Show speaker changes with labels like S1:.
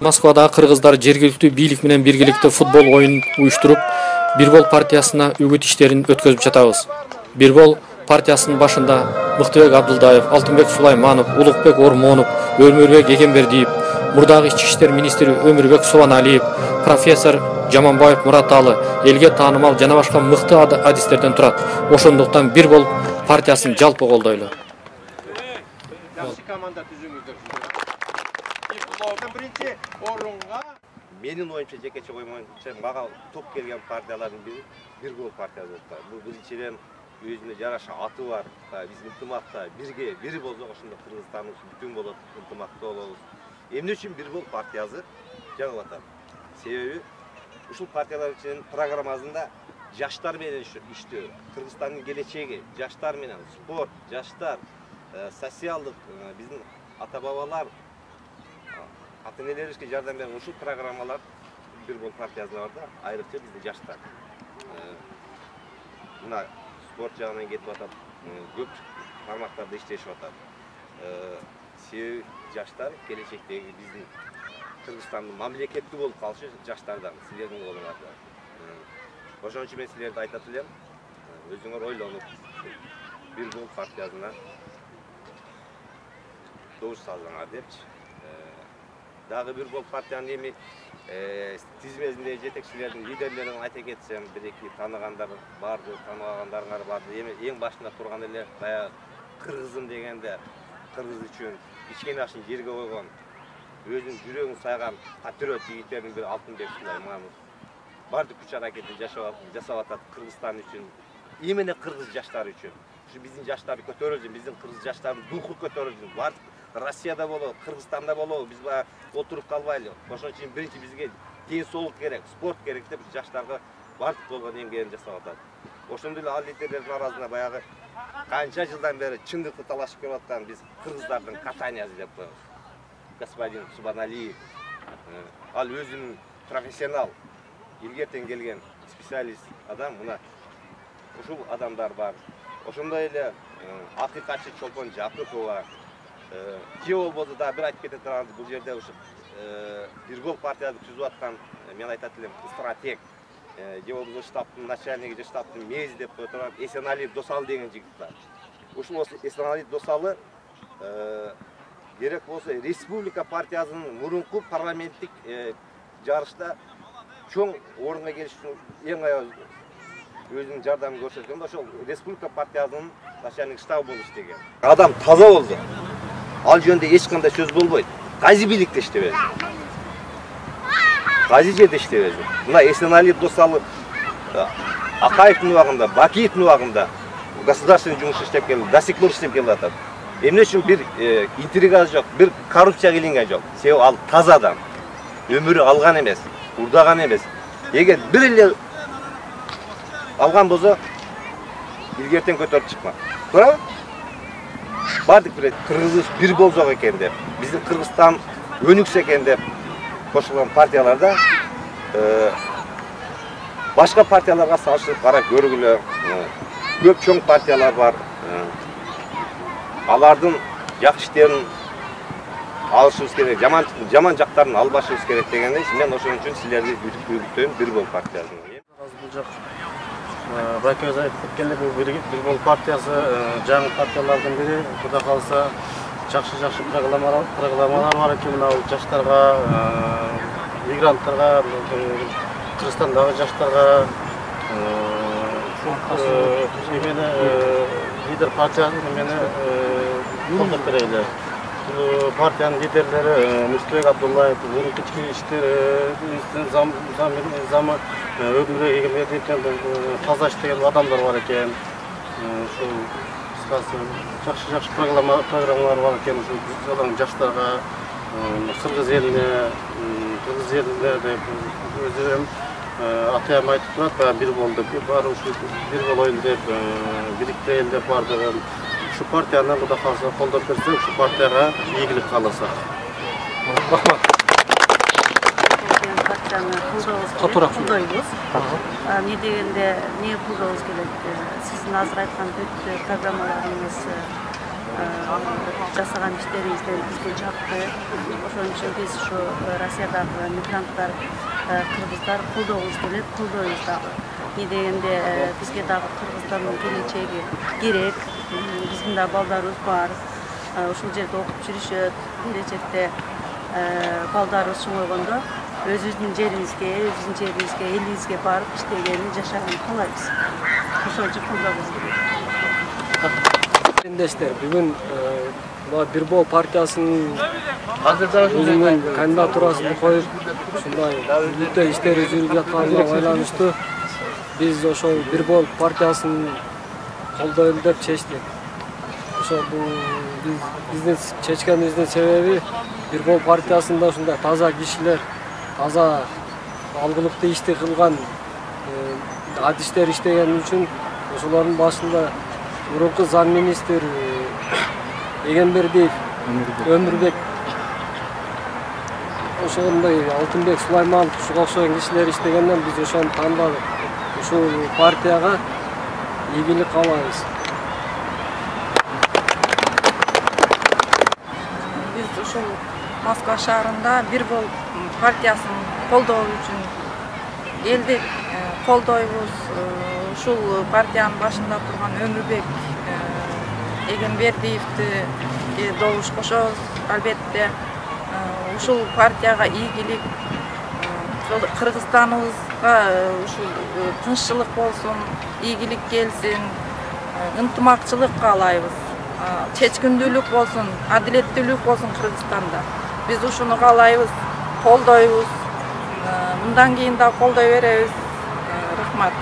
S1: Москвада кыргыздар жергиликтүү бийлик менен биргеликте футбол оюн уюштуруп, Бирбол партиясына үгүт иштерин өткөзүп жатабыз. Бирбол партиясынын башында Мыктыбек Абдылдаев, Алтынбек Сулайманов, Улукбек Ормонов, Өмүрбек Эгембердиев, мурдагы ички иштер министри Өмүрбек Субаналиев, профессор Жаманбаев Мураталы, элге таанымал жана башка мыкты адистерден турат. Ошондуктан Бирбол партиясын жалпы колдойлу.
S2: Менин оюмча, жекече оюмча, мага топ келген партиялардын бири Бирбол партиясы болуп. Бул биринчиден өзүнө жараша аты бар. Биз ынтымакта бирге, бир болсок ошондо Кыргызстан бүтүн болот, ынтымакта болобуз. Эмне үчүн Бирбол партиясы жаңылып атат? Себеби ушул партиялар үчүн программасында жаштар менен иштөө, Кыргызстандын келечеги, жаштар менен спорт, жаштар, социалдык, биздин ата-бабалар, ата-энелерибизге жардам берген ушул программалар Бирбол партиясында бар да, айрыкча биздин жаштар. Мына спорт жагынан кетип атат, көп тармактарда иштешип атат. Себеби жаштар келечектеги биздин Кыргызстандын мамлекеттүү болуп калышы жаштардан, силердин колуңарда. Ошон үчүн мен силерге айтат элем, өзүңөр ойлонуп, Бирбол партиясына добуш салыңар депчи. Дагы Бирбол партиянын эми тизмесинде жетекчилердин лидерлерин айта кетсем, бир-эки тааныгандар барды, тааныбагандарыңар барды. Эми эң башында турган эле баягы кыргызым дегенде, кыргыз үчүн ичкен ашын жерге койгон, өзүнүн жүрөгүн сайган патриот жигиттердин бири Алтынбек Сулайманов. Бардык күч аракетин жасап атат Кыргызстан үчүн, эмне кыргыз жаштары үчүн. Ушу биздин жаштар көтөрүлсүн, биздин кыргыз жаштарынын духу көтөрүлсүн. Бардык Россияда болобу, Кыргызстанда болобу, биз баягы отуруп калбайлы. Ошон үчүн биринчи бизге ден соолук керек, спорт керек деп жаштарга бардык болгон эмгегин жасап атат. Ошондой эле ал лидерлердин арасында баягы канча жылдан бери чындыкты талашып келип аткан биз кыргыздардын катаниясы деп коебуз. Господин Субаналиев, ал өзүнүн профессионал, илгертен келген специалист адам, мына ушул адамдар бар. Ошондой эле акыйкатчы Чолпон Жапыкова, же болбосо да бир айтып кете турган, бул жерде ушу Бирбол партиясы түзүп аткан, мен айтат элем, стратег, же болбосо штабтын начальниги, же штабтын мези деп кое турган Эсенали Досалы деген жигит бар. Ушул Эсенали Досалы керек болсо республика партиясынын мурунку парламенттик жарышта чоң орунга келиш үчүн эң аябай өзүнүн жардамын көрсөткөн, ошол республика партиясынын начальник штабы болуп иштеген. Адам таза болду. Ал жөнүндө эч кандай сөз болбойт. Кайсы бийликте иштебеди? Кайсы жерде иштебеди? Мына Эсенали Досалы Акаевдин убагында, Бакиевдин убагында государственный жумуш иштеп келди, до сих пор иштеп келип атат. Эмне үчүн бир интрига жок, бир коррупция кылынган жок. Себеби ал таза адам. Өмүрү алган эмес, урдаган эмес. Эгер бир эле алган болсо, илгертен көтөрүп чыкмак. Туурабы? Бардык бир кыргыз бир болсок экен деп, биздин Кыргызстан өнүксө экен деп кошулган партияларда башка партияларга салыштырып карап көргүлө. Көп чоң партиялар бар. Алардын жакшы иштерин алышыбыз керек, жаман жактарын албашыбыз керек дегенде, мен ошон үчүн силерди үгүттөйм Бирбол партиясына.
S3: Бакиев айтып кеткендей, Бирбол партиясы жаңы партиялардын бири. Кудай калса, жакшы программалар бар экен, мына жаштарга, мигранттарга, Кыргызстандагы жаштарга, эмени лидер партияны эмени колдоп берели. Партиянын лидерлери Муштабек Абдуллаев, ички иштер замы Өмүрбек Эгембердиев таза иштеген адамдар бар экен. Ушул жакшы программалар бар экен, ушул жаштарга, кыргыз элине деп өзүм атаям айтып турат, Бирбол деп бар, ушул Бирбол оюн деп, бириктей эл деп бардыгын. Şu partiyаны Кудай калса колдоп берсек, şu партияга ийгилик кааласак.
S1: Рахмат.
S4: Партияны колдойбуз. Не дегенде, эмне колдообуз керек? Сиздин азыр айткан бүт программаларыңыз жасаган иштериңиздер бизге жакты. Ошон үчүн биз ушу Россиядагы мигранттар, кыргыздар колдогубуз келет, колдойбуз дагы. Не дегенде бизге дагы Кыргызстандын келечеги керек. Биздин да балдарыбыз бар. Ушул жерде окуп жүрүшөт. Келечекте балдарыбыз чоңойгондо өзүбүздүн жерибизге, элибизге барып иштегенин, жашаганын каалайбыз. Ошол үчүн колдогубуз келет.
S5: Кандештер, бүгүн Бирбол партиясынын өзүнүн кандидатурасын коюп, ушундай бүтө иштери жүрүп жатканына байланыштуу биз ошол Бирбол партиясын колдойлу деп чечтик. Ошол биздин чечкенибиздин себеби Бирбол партиясында ушундай таза кишилер, таза алгылыктуу ишти кылган адистер иштеген үчүн ошолордун башында мурунку замминистр Эгембердиев Өмүрбек, ошондой Алтынбек Сулайманов ушуга окшогон кишилер иштегенден биз ошону тандадык. Ушул партияга ийгилик каалайбыз.
S6: Биз ушул Москва шаарында Бирбол партиясын колдоо үчүн келдик, колдойбуз. Ушул партиянын башында турган Өмүрбек Эгембердиевди добуш кошобуз. Албетте ушул партияга ийгилик, Кыргызстаныбызга ушул тынччылык болсун, ийгилик келсин, ынтымакчылык каалайбыз. Чечкиндүүлүк болсун, адилеттүүлүк болсун Кыргызстанда. Биз ушуну каалайбыз, колдойбуз. Мындан кийин да колдой беребиз. Рахмат.